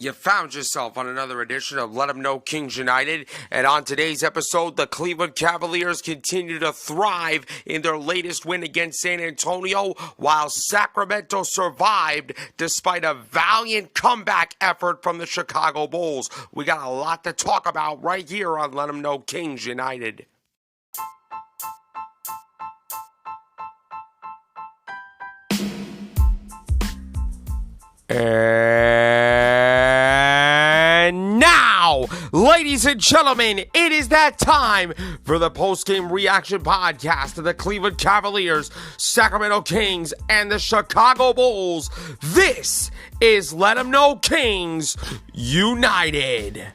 You found yourself on another edition of Let 'Em Know Kings United, and on today's episode, the Cleveland Cavaliers continue to thrive in their latest win against San Antonio, while Sacramento survived despite a valiant comeback effort from the Chicago Bulls. We got a lot to talk about right here on Let 'Em Know Kings United. And now, ladies and gentlemen, it is that time for the post-game reaction podcast of the Cleveland Cavaliers, Sacramento Kings, and the Chicago Bulls. This is Let 'Em Know Kings United.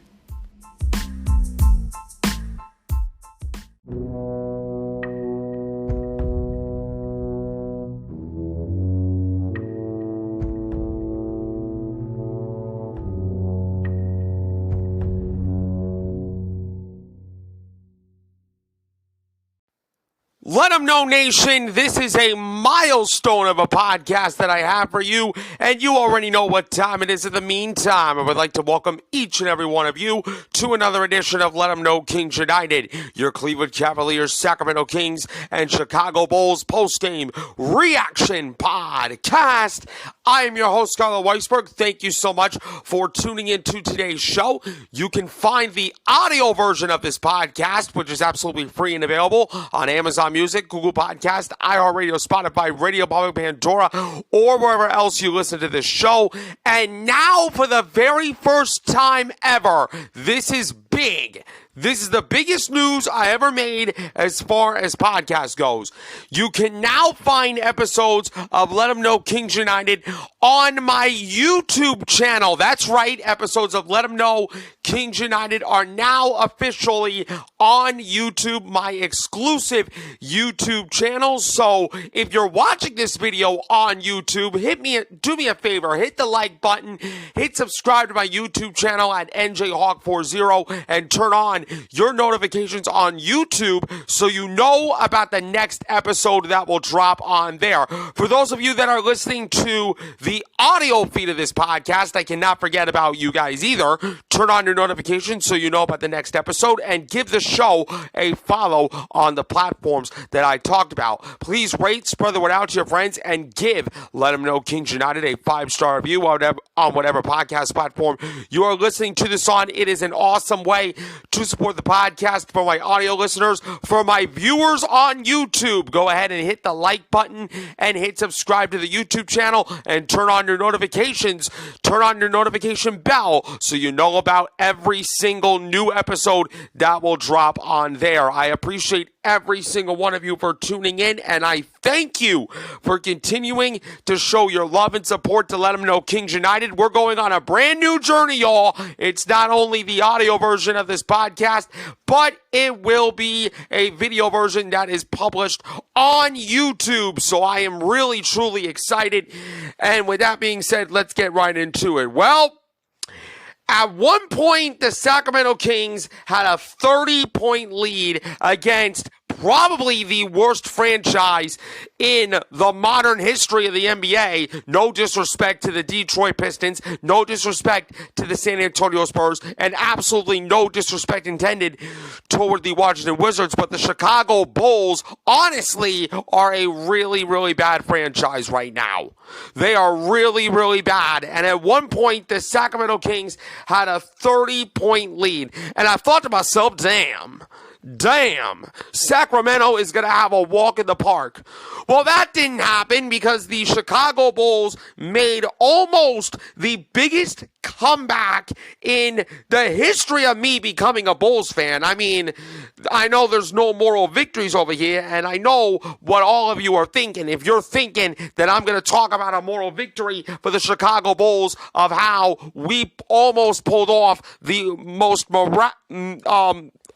Let 'em know, Nation, this is a milestone of a podcast that I have for you, and you already know what time it is. In the meantime, I would like to welcome each and every one of you to another edition of Let 'Em Know Kings United, your Cleveland Cavaliers, Sacramento Kings, and Chicago Bulls post-game reaction podcast. I am your host, Scarlett Weisberg. Thank you so much for tuning in to today's show. You can find the audio version of this podcast, which is absolutely free and available on Amazon Music, Google Podcast, iHeartRadio, Spotify, Radio Public, Pandora, or wherever else you listen to this show. And now, for the very first time ever, this is big. This is the biggest news I ever made as far as podcast goes. You can now find episodes of Let 'Em Know Kings United on my YouTube channel. That's right, episodes of Let 'Em Know Kings United are now officially on YouTube, my exclusive YouTube channel. So if you're watching this video on YouTube, do me a favor, hit the like button, hit subscribe to my YouTube channel at NJHawk40, and turn on your notifications on YouTube so you know about the next episode that will drop on there. For those of you that are listening to the audio feed of this podcast, I cannot forget about you guys either. Turn on your notifications so you know about the next episode, and give the show a follow on the platforms that I talked about. Please rate, spread the word out to your friends, and give Let 'Em Know Kings United a 5-star review on whatever podcast platform you are listening to this on. It is an awesome way to support the podcast for my audio listeners. For my viewers on YouTube, go ahead and hit the like button and hit subscribe to the YouTube channel, and turn on your notifications. Turn on your notification bell so you know about every single new episode that will drop on there. I appreciate every single one of you for tuning in, and I thank you for continuing to show your love and support to Let 'Em Know Kings United. We're going on a brand new journey, y'all. It's not only the audio version of this podcast, but it will be a video version that is published on YouTube. So I am really, truly excited. And with that being said, let's get right into it. Well, at one point, the Sacramento Kings had a 30-point lead against probably the worst franchise in the modern history of the NBA. No disrespect to the Detroit Pistons, no disrespect to the San Antonio Spurs, and absolutely no disrespect intended toward the Washington Wizards, but the Chicago Bulls, honestly, are a really, really bad franchise right now. They are really, really bad. And at one point, the Sacramento Kings had a 30-point lead. And I thought to myself, damn, Sacramento is going to have a walk in the park. Well, that didn't happen because the Chicago Bulls made almost the biggest comeback in the history of me becoming a Bulls fan. I mean, I know there's no moral victories over here, and I know what all of you are thinking. If you're thinking that I'm going to talk about a moral victory for the Chicago Bulls of how we almost pulled off the most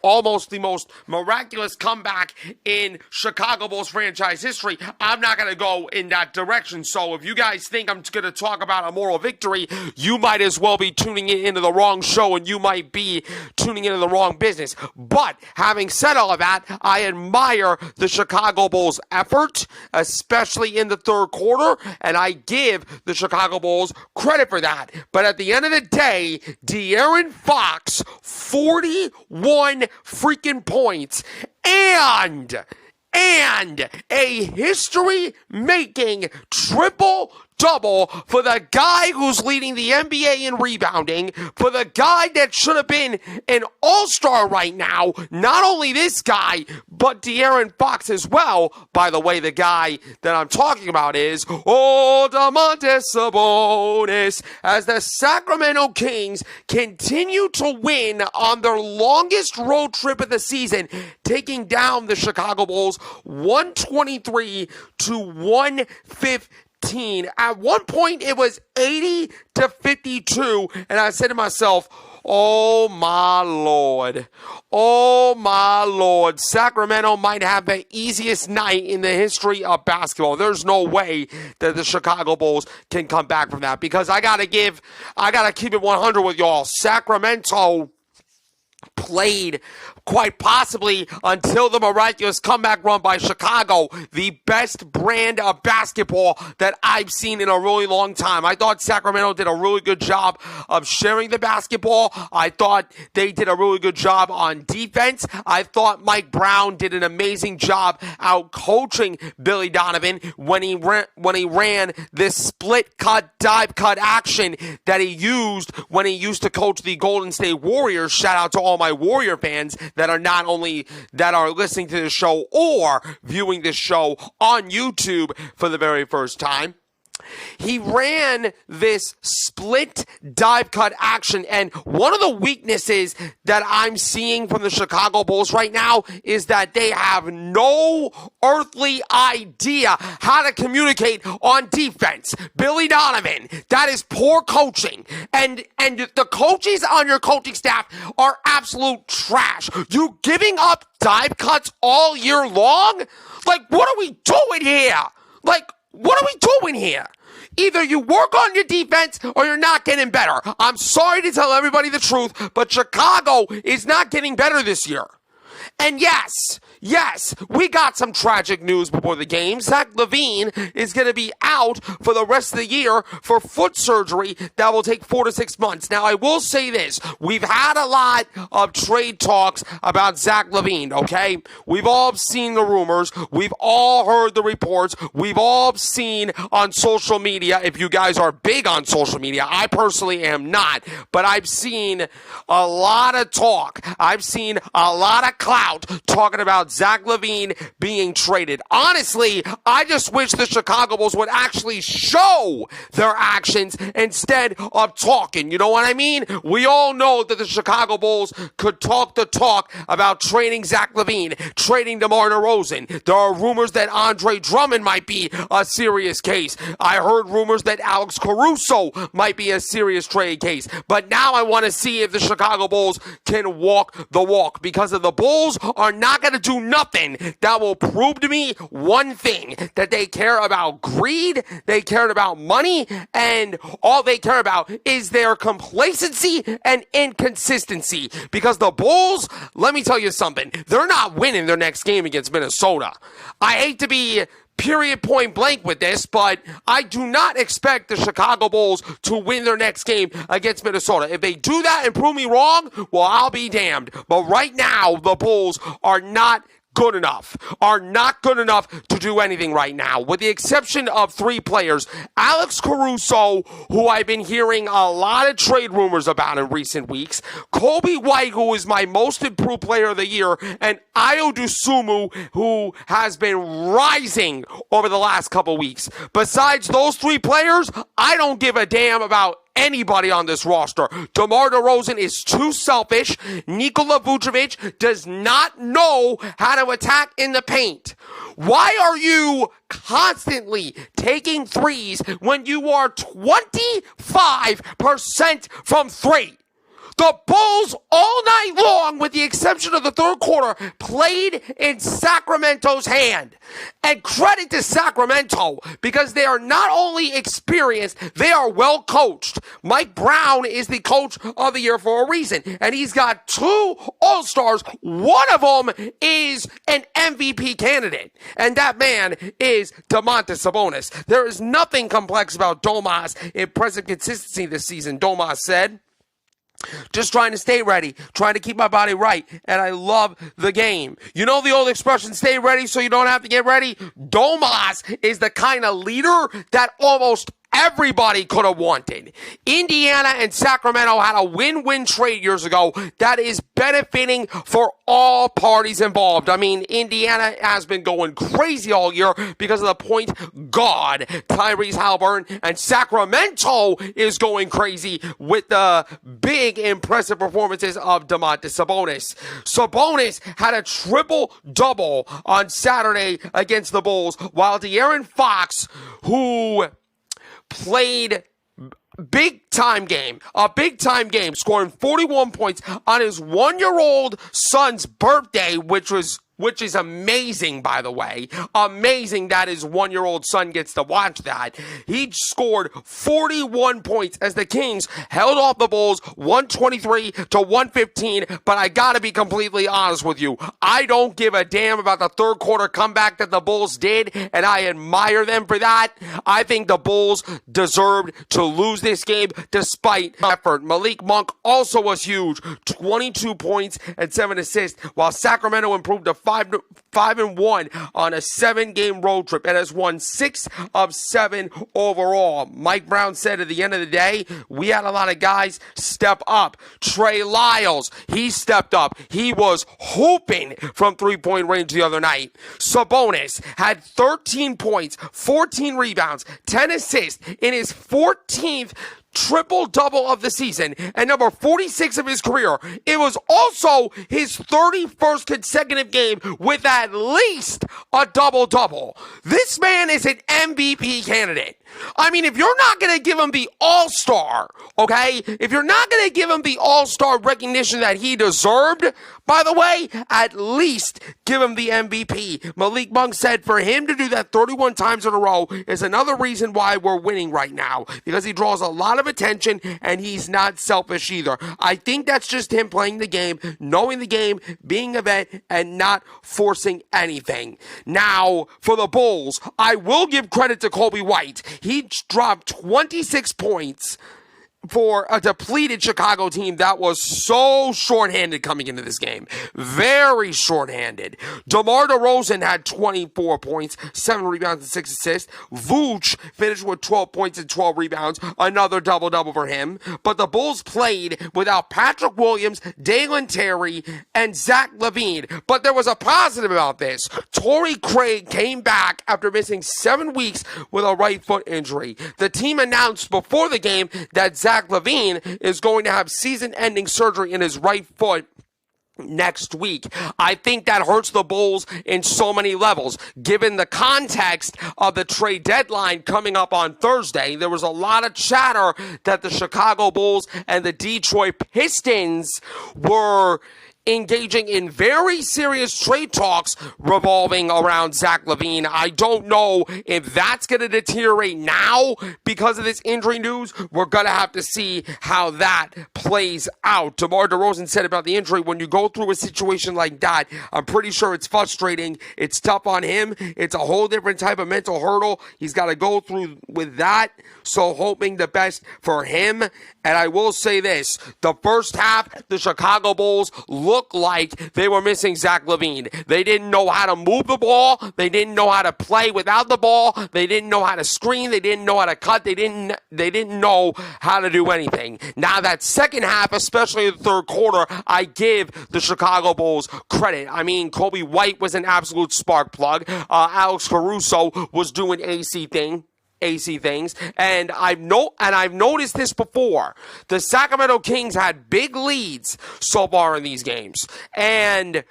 almost the most miraculous comeback in Chicago Bulls franchise history. I'm not going to go in that direction. So if you guys think I'm going to talk about a moral victory, you might as well be tuning into the wrong show, and you might be tuning into the wrong business. But having said all of that, I admire the Chicago Bulls' effort, especially in the third quarter, and I give the Chicago Bulls credit for that. But at the end of the day, De'Aaron Fox, 41 freaking points and a history-making triple-double for the guy who's leading the NBA in rebounding, for the guy that should have been an all-star right now. Not only this guy, but De'Aaron Fox as well. By the way, the guy that I'm talking about is Domantas Sabonis, as the Sacramento Kings continue to win on their longest road trip of the season, taking down the Chicago Bulls 123-115. At one point, it was 80-52, and I said to myself, oh my Lord, Sacramento might have the easiest night in the history of basketball. There's no way that the Chicago Bulls can come back from that, because I gotta keep it 100 with y'all. Sacramento played quite possibly until the miraculous comeback run by Chicago, the best brand of basketball that I've seen in a really long time. I thought Sacramento did a really good job of sharing the basketball. I thought they did a really good job on defense. I thought Mike Brown did an amazing job out coaching Billy Donovan when he ran this split cut, dive cut action that he used when he used to coach the Golden State Warriors. Shout out to all my Warrior fans that are not only that are listening to the show or viewing this show on YouTube for the very first time. He ran this split dive cut action, and one of the weaknesses that I'm seeing from the Chicago Bulls right now is that they have no earthly idea how to communicate on defense. Billy Donovan, that is poor coaching, and the coaches on your coaching staff are absolute trash. You giving up dive cuts all year long? Like, what are we doing here? What are we doing here? Either you work on your defense or you're not getting better. I'm sorry to tell everybody the truth, but Chicago is not getting better this year. And yes, we got some tragic news before the game. Zach LaVine is going to be out for the rest of the year for foot surgery that will take 4 to 6 months. Now, I will say this. We've had a lot of trade talks about Zach LaVine, okay? We've all seen the rumors. We've all heard the reports. We've all seen on social media, if you guys are big on social media. I personally am not, but I've seen a lot of talk. I've seen a lot of clout talking about Zach LaVine being traded. Honestly, I just wish the Chicago Bulls would actually show their actions instead of talking. You know what I mean? We all know that the Chicago Bulls could talk the talk about trading Zach LaVine, trading DeMar DeRozan. There are rumors that Andre Drummond might be a serious case. I heard rumors that Alex Caruso might be a serious trade case. But now I want to see if the Chicago Bulls can walk the walk, because of the Bulls are not going to do nothing that will prove to me one thing, that they care about greed, they care about money, and all they care about is their complacency and inconsistency. Because the Bulls, let me tell you something, they're not winning their next game against Minnesota. I hate to be period point blank with this, but I do not expect the Chicago Bulls to win their next game against Minnesota. If they do that and prove me wrong, well, I'll be damned. But right now, the Bulls are not good enough to do anything right now, with the exception of 3 players. Alex Caruso, who I've been hearing a lot of trade rumors about in recent weeks, Kobe White, who is my most improved player of the year, and Ayo Dosunmu, who has been rising over the last couple weeks. Besides those 3 players, I don't give a damn about anybody on this roster. DeMar DeRozan is too selfish. Nikola Vucevic does not know how to attack in the paint. Why are you constantly taking threes when you are 25% from 3? The Bulls all night long, with the exception of the third quarter, played in Sacramento's hand. And credit to Sacramento, because they are not only experienced, they are well coached. Mike Brown is the coach of the year for a reason, and he's got 2 All-Stars. One of them is an MVP candidate, and that man is Domantas Sabonis. There is nothing complex about Domas' impressive consistency this season, Domas said. Just trying to stay ready, trying to keep my body right, and I love the game. You know the old expression, stay ready so you don't have to get ready? Domas is the kind of leader that almost everybody could have wanted. Indiana and Sacramento had a win-win trade years ago that is benefiting for all parties involved. I mean, Indiana has been going crazy all year because of the point guard, Tyrese Haliburton, and Sacramento is going crazy with the big, impressive performances of Domantas Sabonis. Sabonis had a triple-double on Saturday against the Bulls, while De'Aaron Fox, who played a big time game, scoring 41 points on his 1-year-old son's birthday, which is amazing, by the way. Amazing that his 1-year-old son gets to watch that. He scored 41 points as the Kings held off the Bulls 123 to 115, but I gotta be completely honest with you. I don't give a damn about the third quarter comeback that the Bulls did, and I admire them for that. I think the Bulls deserved to lose this game despite effort. Malik Monk also was huge, 22 points and 7 assists, while Sacramento improved to 5-1 on a 7-game road trip and has won 6 of 7 overall. Mike Brown said at the end of the day, we had a lot of guys step up. Trey Lyles, he stepped up. He was hooping from 3-point range the other night. Sabonis had 13 points, 14 rebounds, 10 assists in his 14th triple-double of the season and number 46 of his career. It was also his 31st consecutive game with at least a double-double. This man is an MVP candidate. I mean, if you're not going to give him the All-Star, okay? If you're not going to give him the All-Star recognition that he deserved, by the way, at least give him the MVP. Malik Monk said for him to do that 31 times in a row is another reason why we're winning right now, because he draws a lot of attention and he's not selfish either. I think that's just him playing the game, knowing the game, being a vet, and not forcing anything. Now, for the Bulls, I will give credit to Kobe White. He dropped 26 points for a depleted Chicago team that was so shorthanded coming into this game. Very shorthanded. DeMar DeRozan had 24 points, 7 rebounds and 6 assists. Vooch finished with 12 points and 12 rebounds. Another double-double for him. But the Bulls played without Patrick Williams, Dalen Terry, and Zach LaVine. But there was a positive about this. Torrey Craig came back after missing 7 weeks with a right foot injury. The team announced before the game that Zach LaVine is going to have season-ending surgery in his right foot next week. I think that hurts the Bulls in so many levels. Given the context of the trade deadline coming up on Thursday, there was a lot of chatter that the Chicago Bulls and the Detroit Pistons were engaging in very serious trade talks revolving around Zach LaVine. I don't know if that's going to deteriorate now because of this injury news. We're going to have to see how that plays out. DeMar DeRozan said about the injury, when you go through a situation like that, I'm pretty sure it's frustrating. It's tough on him. It's a whole different type of mental hurdle he's got to go through with that. So hoping the best for him. And I will say this, the first half, the Chicago Bulls looked like they were missing Zach LaVine. They didn't know how to move the ball. They didn't know how to play without the ball. They didn't know how to screen. They didn't know how to cut. They didn't know how to do anything. Now that second half, especially the third quarter, I give the Chicago Bulls credit. I mean, Kobe White was an absolute spark plug. Alex Caruso was doing AC things, and I've noticed this before. The Sacramento Kings had big leads so far in these games. And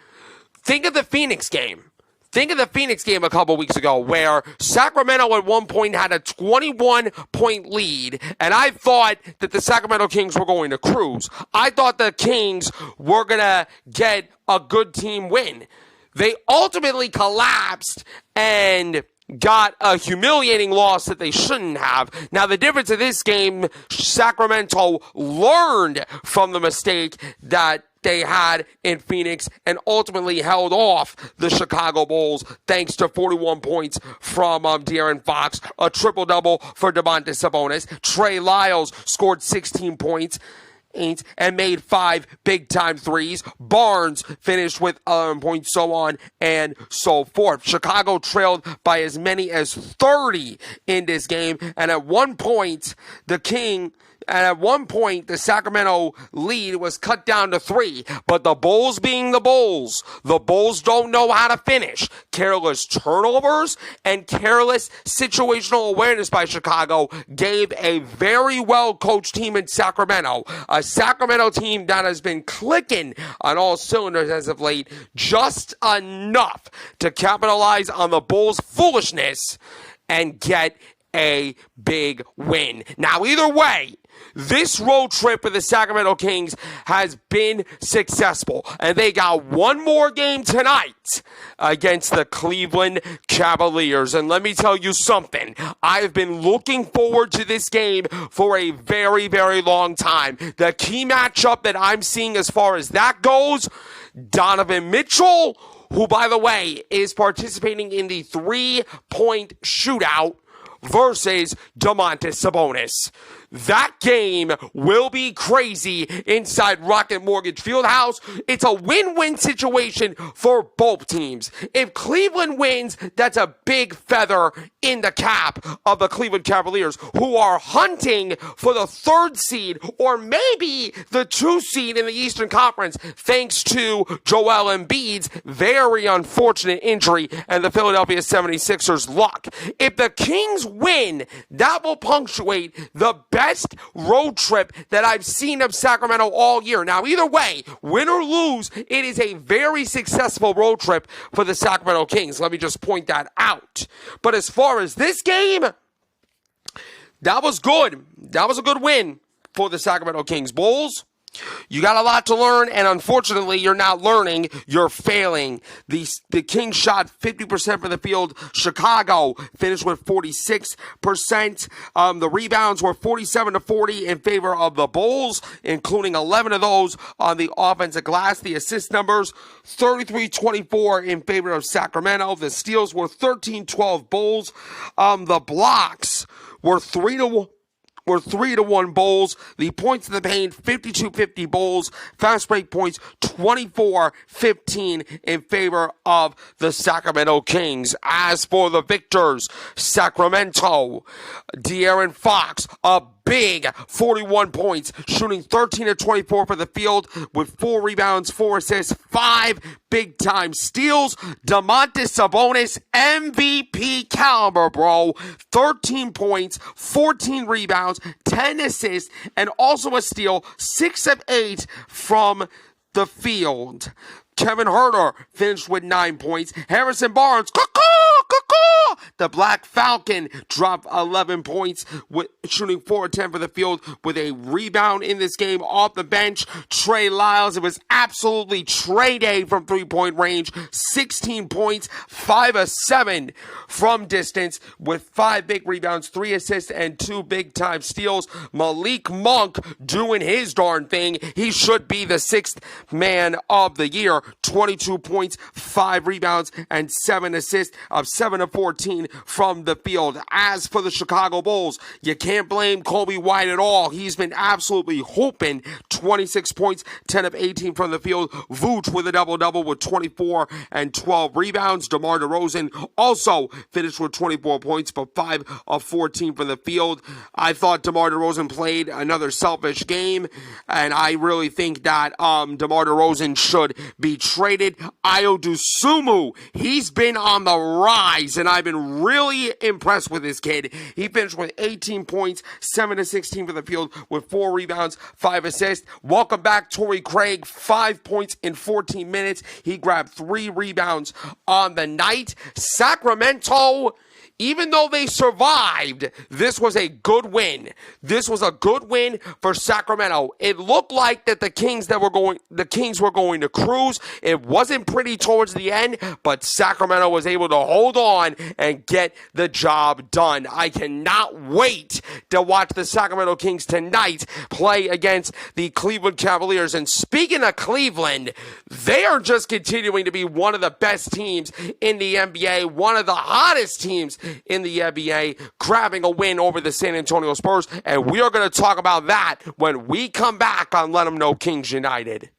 think of the Phoenix game. Think of the Phoenix game a couple weeks ago where Sacramento at one point had a 21-point lead, and I thought that the Sacramento Kings were going to cruise. I thought the Kings were going to get a good team win. They ultimately collapsed and got a humiliating loss that they shouldn't have. Now, the difference in this game, Sacramento learned from the mistake that they had in Phoenix and ultimately held off the Chicago Bulls thanks to 41 points from De'Aaron Fox, a triple-double for Domantas Sabonis. Trey Lyles scored 16 points and made 5 big-time threes. Barnes finished with 11 points, so on and so forth. Chicago trailed by as many as 30 in this game, and at one point, the Sacramento lead was cut down to 3. But the Bulls being the Bulls don't know how to finish. Careless turnovers and careless situational awareness by Chicago gave a very well-coached team in Sacramento, a Sacramento team that has been clicking on all cylinders as of late, just enough to capitalize on the Bulls' foolishness and get a big win. Now, either way, this road trip for the Sacramento Kings has been successful, and they got one more game tonight against the Cleveland Cavaliers. And let me tell you something, I've been looking forward to this game for a very, very long time. The key matchup that I'm seeing as far as that goes, Donovan Mitchell, who, by the way, is participating in the 3-point shootout, versus Domantas Sabonis. That game will be crazy inside Rocket Mortgage Fieldhouse. It's a win-win situation for both teams. If Cleveland wins, that's a big feather in the cap of the Cleveland Cavaliers, who are hunting for the 3rd seed or maybe the 2 seed in the Eastern Conference, thanks to Joel Embiid's very unfortunate injury and the Philadelphia 76ers' luck. If the Kings win, that will punctuate the best road trip that I've seen of Sacramento all year. Now, either way, win or lose, it is a very successful road trip for the Sacramento Kings. Let me just point that out. But as far as this game, that was good. That was a good win for the Sacramento Kings. Bulls, you got a lot to learn, and unfortunately, you're not learning, you're failing. The Kings shot 50% from the field. Chicago finished with 46%. The rebounds were 47-40 in favor of the Bulls, including 11 of those on the offensive glass. The assist numbers, 33-24 in favor of Sacramento. The steals were 13-12 Bulls. The blocks were 3-1 Bulls. The points in the paint, 52-50 Bulls. Fast break points, 24-15 in favor of the Sacramento Kings. As for the victors, Sacramento, De'Aaron Fox, a big 41 points, shooting 13-24 for the field with 4 rebounds, 4 assists, 5 big-time steals. Domantas Sabonis, MVP caliber, bro. 13 points, 14 rebounds, 10 assists, and also a steal, 6 of 8 from the field. Kevin Huerter finished with 9 points. Harrison Barnes, the Black Falcon, dropped 11 points, with shooting 4-10 for the field with a rebound in this game off the bench. Trey Lyles, it was absolutely Trey Day from 3-point range. 16 points, 5 of 7 from distance with 5 big rebounds, 3 assists, and 2 big-time steals. Malik Monk doing his darn thing. He should be the 6th man of the year. 22 points, 5 rebounds, and 7 assists of 7 of 14 from the field. As for the Chicago Bulls, you can't blame Kobe White at all. He's been absolutely hooping. 26 points, 10 of 18 from the field. Vooch with a double-double with 24 and 12 rebounds. DeMar DeRozan also finished with 24 points, but 5 of 14 from the field. I thought DeMar DeRozan played another selfish game, and I really think that DeMar DeRozan should be traded. Ayo Dosunmu, he's been on the rise, and I've been really impressed with this kid. He finished with 18 points, 7 of 16 for the field with 4 rebounds, 5 assists. Welcome back, Torrey Craig. 5 points in 14 minutes. He grabbed 3 rebounds on the night. Sacramento, even though they survived, this was a good win. This was a good win for Sacramento. It looked like that the Kings were going to cruise. It wasn't pretty towards the end, but Sacramento was able to hold on and get the job done. I cannot wait to watch the Sacramento Kings tonight play against the Cleveland Cavaliers. And speaking of Cleveland, they are just continuing to be one of the best teams in the NBA, one of the hottest teams in the NBA, grabbing a win over the San Antonio Spurs, and we are going to talk about that when we come back on Let 'Em Know Kings United.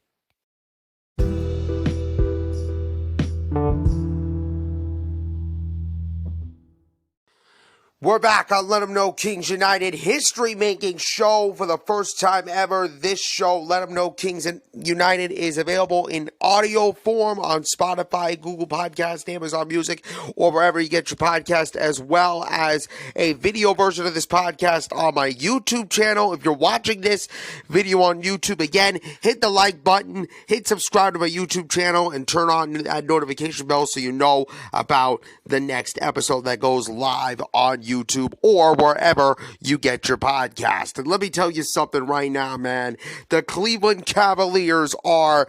We're back on Let 'Em Know Kings United, history-making show for the first time ever. This show, Let 'Em Know Kings United, is available in audio form on Spotify, Google Podcast, Amazon Music, or wherever you get your podcast, as well as a video version of this podcast on my YouTube channel. If you're watching this video on YouTube, again, hit the like button, hit subscribe to my YouTube channel, and turn on that notification bell so you know about the next episode that goes live on YouTube or wherever you get your podcast. And let me tell you something right now, man. The Cleveland Cavaliers are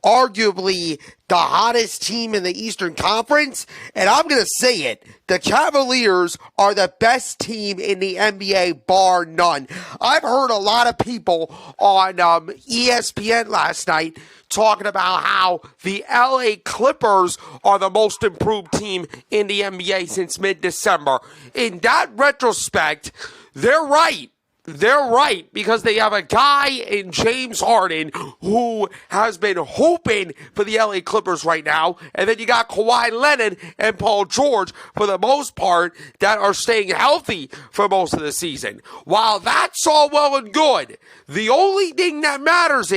arguably the hottest team in the Eastern Conference, and I'm going to say it. The Cavaliers are the best team in the NBA, bar none. I've heard a lot of people on ESPN last night talking about how the LA Clippers are the most improved team in the NBA since mid-December. In that retrospect, they're right. They're right, because they have a guy in James Harden who has been hooping for the LA Clippers right now. And then you got Kawhi Leonard and Paul George, for the most part, that are staying healthy for most of the season. While that's all well and good, the only thing that matters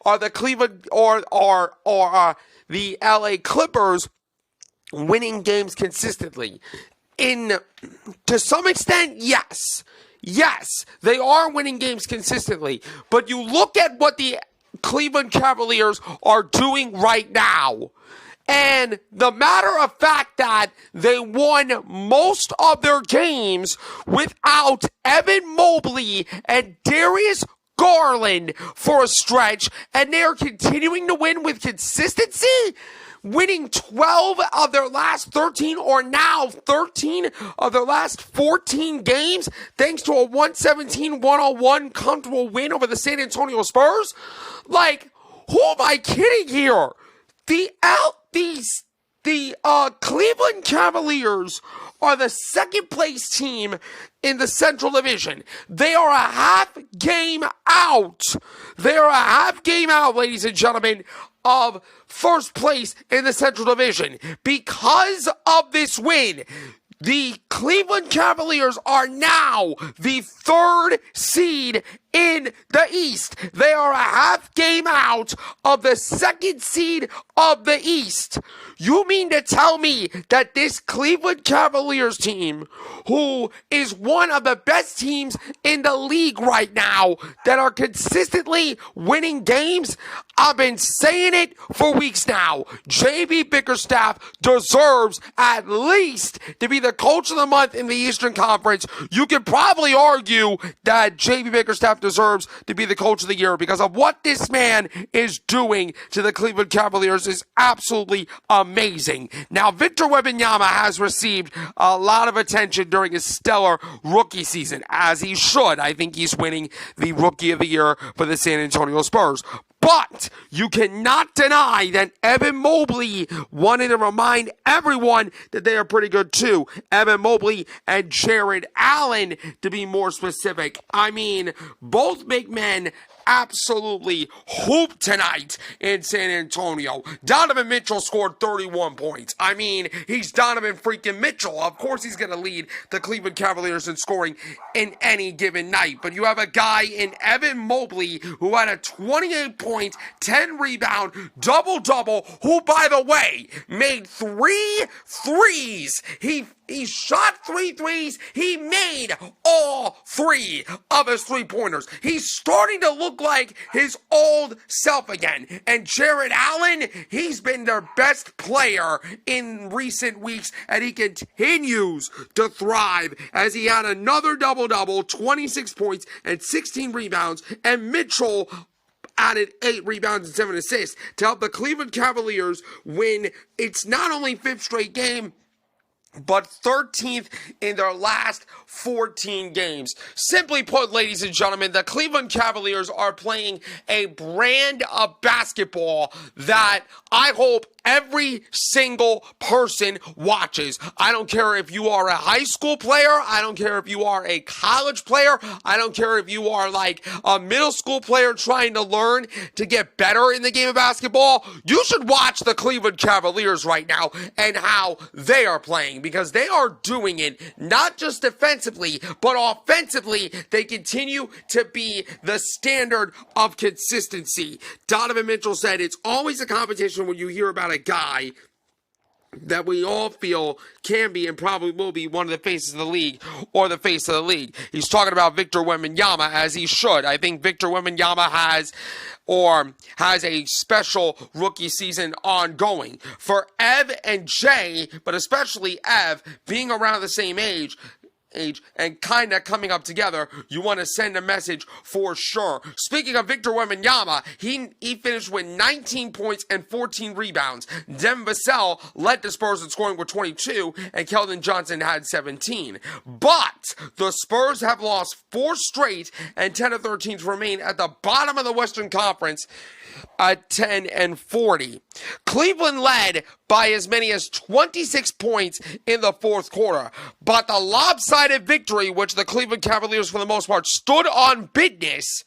are the Cleveland or the LA Clippers winning games consistently. To some extent, yes. Yes, they are winning games consistently, but you look at what the Cleveland Cavaliers are doing right now, and the matter of fact that they won most of their games without Evan Mobley and Darius Garland for a stretch, and they are continuing to win with consistency, winning 12 of their last 13, or now 13 of their last 14 games, thanks to a 117-101 comfortable win over the San Antonio Spurs. Like, who am I kidding here? The Cleveland Cavaliers are the second place team in the Central Division. They are a half game out. They are a half game out, ladies and gentlemen, of first place in the Central Division. Because of this win, the Cleveland Cavaliers are now the 3rd seed in the East. They are a half game out of the 2nd seed of the East. You mean to tell me that this Cleveland Cavaliers team, who is one of the best teams in the league right now, that are consistently winning games? I've been saying it for weeks now. JB Bickerstaff deserves at least to be the coach of the month in the Eastern Conference. You could probably argue that JB Bickerstaff deserves to be the coach of the year, because of what this man is doing to the Cleveland Cavaliers is absolutely amazing. Now, Victor Wembanyama has received a lot of attention during his stellar rookie season, as he should. I think he's winning the Rookie of the Year for the San Antonio Spurs. But you cannot deny that Evan Mobley wanted to remind everyone that they are pretty good too. Evan Mobley and Jared Allen, to be more specific. I mean, both big men absolutely hooped tonight in San Antonio. Donovan Mitchell scored 31 points. I mean, he's Donovan freaking Mitchell. Of course he's going to lead the Cleveland Cavaliers in scoring in any given night. But you have a guy in Evan Mobley who had a 28 point, 10 rebound, double-double, who, by the way, made 3 threes. He He shot 3 threes. He made all 3 of his 3-pointers. He's starting to look like his old self again. And Jared Allen, he's been their best player in recent weeks, and he continues to thrive as he had another double-double, 26 points and 16 rebounds, and Mitchell added 8 rebounds and 7 assists to help the Cleveland Cavaliers win. It's not only 5th straight game, but 13th in their last 14 games. Simply put, ladies and gentlemen, the Cleveland Cavaliers are playing a brand of basketball that I hope every single person watches. I don't care if you are a high school player. I don't care if you are a college player. I don't care if you are like a middle school player trying to learn to get better in the game of basketball. You should watch the Cleveland Cavaliers right now and how they are playing, because they are doing it not just defensively, but offensively. They continue to be the standard of consistency. Donovan Mitchell said it's always a competition when you hear about a guy that we all feel can be and probably will be one of the faces of the league or the face of the league. He's talking about Victor Wembanyama, as he should. I think Victor Wembanyama has a special rookie season ongoing. For Ev and Jay, but especially Ev, being around the same age and kind of coming up together, you want to send a message for sure. Speaking of Victor Wembanyama, he finished with 19 points and 14 rebounds. Devin Vassell led the Spurs in scoring with 22, and Keldon Johnson had 17. But the Spurs have lost 4 straight, and 10 of 13 to remain at the bottom of the Western Conference at 10-40. Cleveland led by as many as 26 points in the 4th quarter, but the lopsided victory, which the Cleveland Cavaliers for the most part stood on business,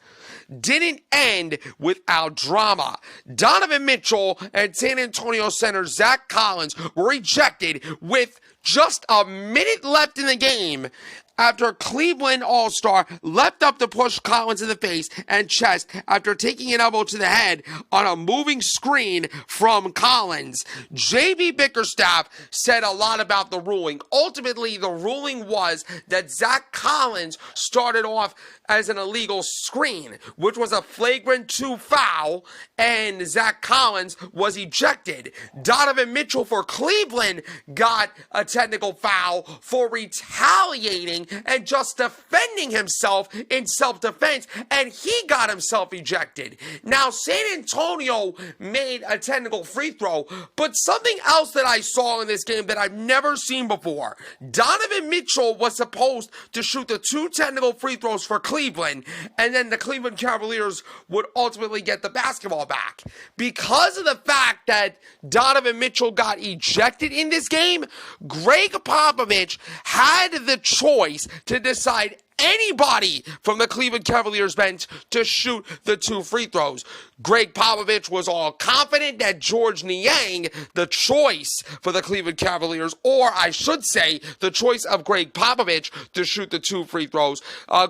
didn't end without drama. Donovan Mitchell and San Antonio center Zach Collins were ejected with just a minute left in the game after Cleveland All-Star leapt up to push Collins in the face and chest after taking an elbow to the head on a moving screen from Collins. J.B. Bickerstaff said a lot about the ruling. Ultimately, the ruling was that Zach Collins started off as an illegal screen, which was a flagrant 2 foul, and Zach Collins was ejected. Donovan Mitchell for Cleveland got a technical foul for retaliating and just defending himself in self-defense, and he got himself ejected. Now, San Antonio made a technical free throw, but something else that I saw in this game that I've never seen before. Donovan Mitchell was supposed to shoot the 2 technical free throws for Cleveland, and then the Cleveland Cavaliers would ultimately get the basketball back. Because of the fact that Donovan Mitchell got ejected in this game, Greg Popovich had the choice to decide anybody from the Cleveland Cavaliers bench to shoot the 2 free throws. Greg Popovich was all confident that George Niang, the choice for the Cleveland Cavaliers, or I should say, the choice of Greg Popovich to shoot the 2 free throws.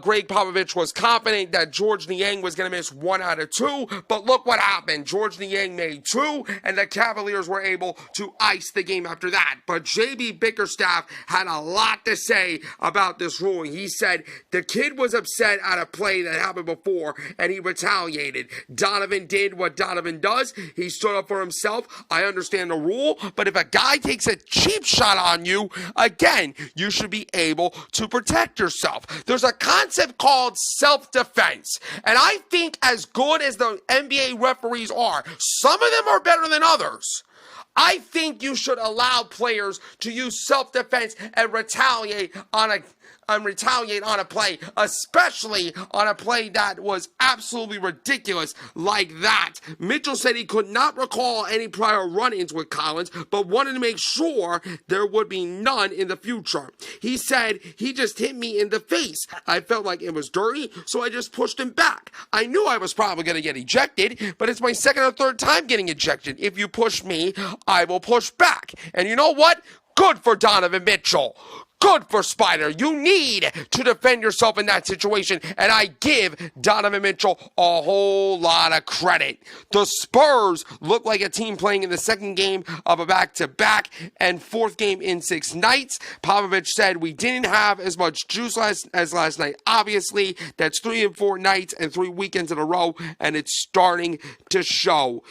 Greg Popovich was confident that George Niang was going to miss 1 out of 2, but look what happened. George Niang made 2, and the Cavaliers were able to ice the game after that. But J.B. Bickerstaff had a lot to say about this ruling. He said the kid was upset at a play that happened before, and he retaliated. Donovan did what Donovan does. He stood up for himself. I understand the rule, but if a guy takes a cheap shot on you, again, you should be able to protect yourself. There's a concept called self-defense, and I think as good as the NBA referees are, some of them are better than others. I think you should allow players to use self-defense and retaliate on a play, especially on a play that was absolutely ridiculous like that. Mitchell said he could not recall any prior run-ins with Collins, but wanted to make sure there would be none in the future. He said, he just hit me in the face. I felt like it was dirty, so I just pushed him back. I knew I was probably going to get ejected, but it's my 2nd or 3rd time getting ejected. If you push me, I will push back. And you know what? Good for Donovan Mitchell. Good for Spider. You need to defend yourself in that situation, and I give Donovan Mitchell a whole lot of credit. The Spurs look like a team playing in the second game of a back-to-back and fourth game in 6 nights. Popovich said we didn't have as much juice as last night. Obviously, that's 3 and 4 nights and 3 weekends in a row, and it's starting to show.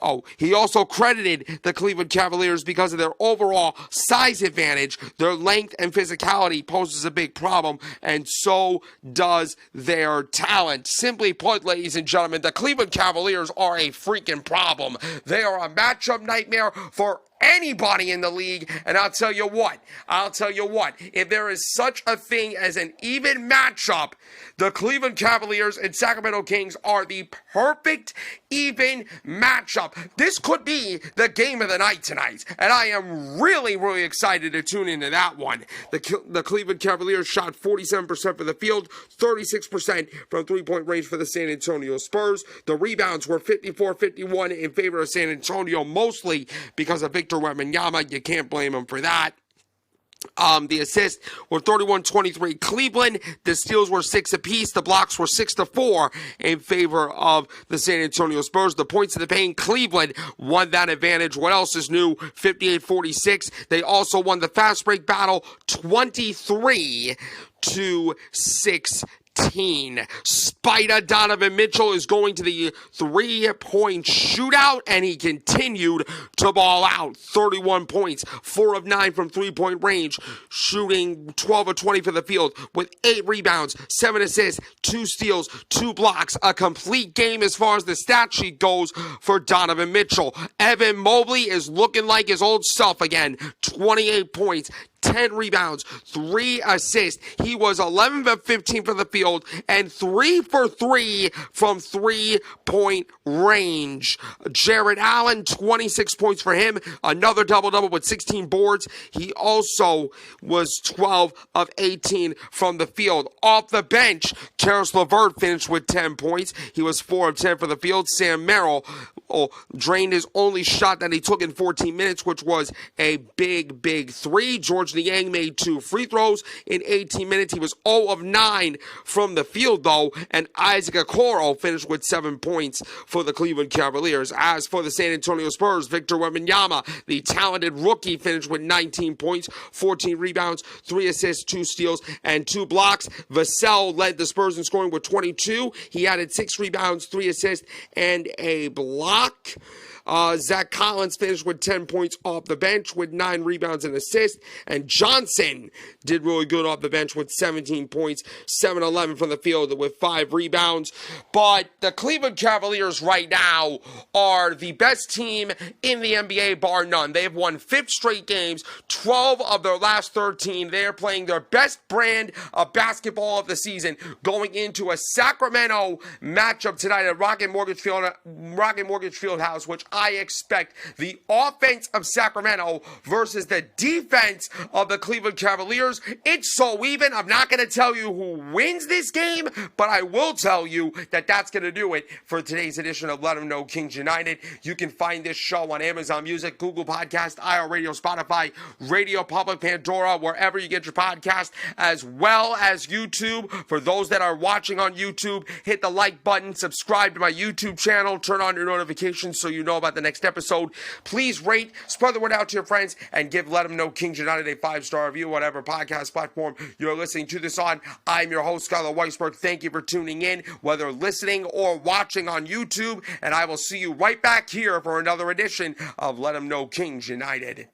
Oh, he also credited the Cleveland Cavaliers because of their overall size advantage. Their length and physicality poses a big problem, and so does their talent. Simply put, ladies and gentlemen, the Cleveland Cavaliers are a freaking problem. They are a matchup nightmare for anybody in the league, and I'll tell you what, if there is such a thing as an even matchup, the Cleveland Cavaliers and Sacramento Kings are the perfect even matchup. This could be the game of the night tonight, and I am really, really excited to tune into that one. The Cleveland Cavaliers shot 47% from the field, 36% from three-point range for the San Antonio Spurs. The rebounds were 54-51 in favor of San Antonio, mostly because of Victor Wembanyama. You can't blame him for that. The assists were 31-23 Cleveland. The steals were 6 apiece. The blocks were 6-4 in favor of the San Antonio Spurs. The points of the paint, Cleveland won that advantage. What else is new? 58-46. They also won the fast break battle 23-16. Spider Donovan Mitchell is going to the three-point shootout, and he continued to ball out. 31 points, 4 of 9 from three-point range, shooting 12 of 20 for the field with 8 rebounds, 7 assists, 2 steals, 2 blocks. A complete game as far as the stat sheet goes for Donovan Mitchell. Evan Mobley is looking like his old self again. 28 points, 10 rebounds, 3 assists. He was 11 of 15 from the field and 3 for 3 from three-point range. Jared Allen, 26 points for him. Another double-double with 16 boards. He also was 12 of 18 from the field. Off the bench, Karis LeVert finished with 10 points. He was 4 of 10 for the field. Sam Merrill drained his only shot that he took in 14 minutes, which was a big 3. George Niang made 2 free throws in 18 minutes. He was 0 of 9 from the field, though, and Isaac Okoro finished with 7 points for the Cleveland Cavaliers. As for the San Antonio Spurs, Victor Wembanyama, the talented rookie, finished with 19 points, 14 rebounds, 3 assists, 2 steals, and 2 blocks. Vassell led the Spurs in scoring with 22. He added 6 rebounds, 3 assists, and a block. Zach Collins finished with 10 points off the bench with 9 rebounds and assists. And Johnson did really good off the bench with 17 points, 7-11 from the field with 5 rebounds. But the Cleveland Cavaliers right now are the best team in the NBA, bar none. They have won 5 straight games, 12 of their last 13. They are playing their best brand of basketball of the season, going into a Sacramento matchup tonight at Rocket Mortgage Fieldhouse, which I expect the offense of Sacramento versus the defense of the Cleveland Cavaliers. It's so even. I'm not going to tell you who wins this game, but I will tell you that that's going to do it for today's edition of Let 'Em Know Kings United. You can find this show on Amazon Music, Google Podcast, iHeartRadio, Spotify, Radio Public, Pandora, wherever you get your podcast, as well as YouTube. For those that are watching on YouTube, hit the like button, subscribe to my YouTube channel, turn on your notifications so you know about the next episode. Please rate, spread the word out to your friends, and give Let 'Em Know Kings United a 5-star review, whatever podcast platform you're listening to this on. I'm your host, Skylar Weisberg. Thank you for tuning in, whether listening or watching on YouTube, and I will see you right back here for another edition of Let 'Em Know Kings United.